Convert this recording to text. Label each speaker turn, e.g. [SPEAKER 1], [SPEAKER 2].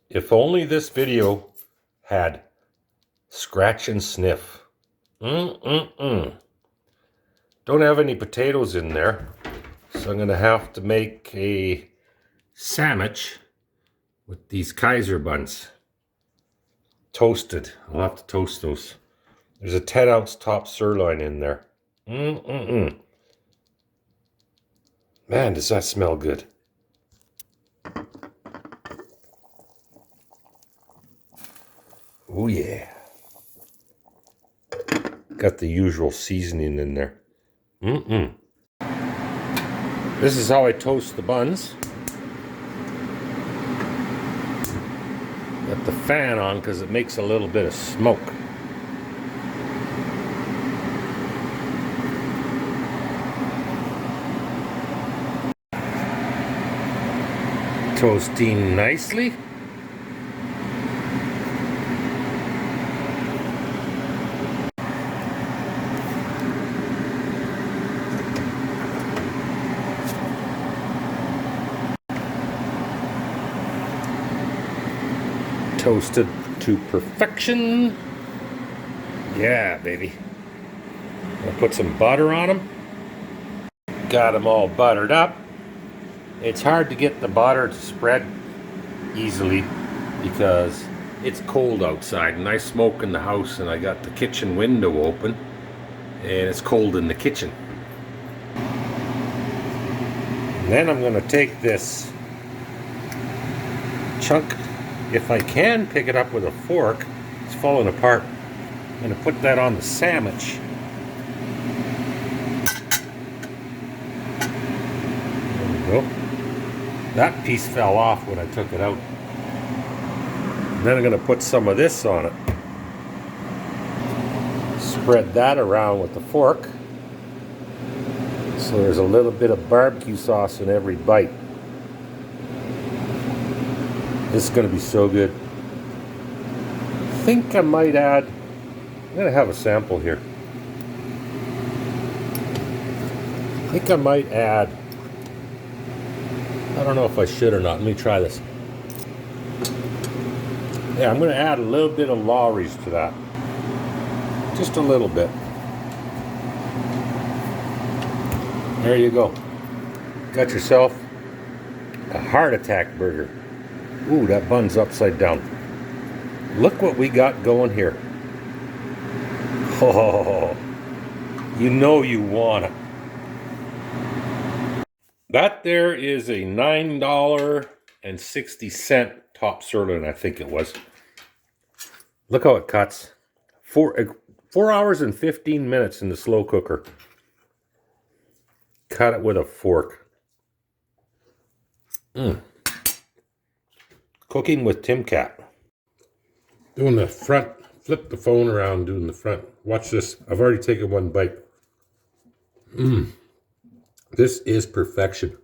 [SPEAKER 1] If only this video had scratch and sniff. Don't have any potatoes in there, so I'm gonna have to make a sandwich with these Kaiser buns. Toasted. I'll have to toast those. There's a 10-ounce top sirloin in there. Man, does that smell good. Oh yeah. Got the usual seasoning in there. This is how I toast the buns. Got the fan on because it makes a little bit of smoke. Toasting nicely. Toasted to perfection. Yeah, baby. Gonna put some butter on them. Got them all buttered up. It's hard to get the butter to spread easily because it's cold outside and I smoke in the house and I got the kitchen window open and it's cold in the kitchen. And then I'm gonna take this chunk, if I can pick it up with a fork. It's falling apart. I'm gonna put that on the sandwich. There we go. That piece fell off when I took it out. And then I'm gonna put some of this on it. Spread that around with the fork. So there's a little bit of barbecue sauce in every bite. This is gonna be so good. I think I might add, I'm gonna have a sample here. I think I might add, I don't know if I should or not. Let me try this. Yeah, I'm gonna add a little bit of Lawry's to that. Just a little bit. There you go. Got yourself a heart attack burger. Ooh, that bun's upside down. Look what we got going here. Oh, you know you want it. That there is a $9.60 top sirloin, I think it was. Look how it cuts. 4 hours and 15 minutes in the slow cooker. Cut it with a fork. Cooking with Tim Cat. Doing the front, flip the phone around, doing the front. Watch this. I've already taken one bite. This is perfection.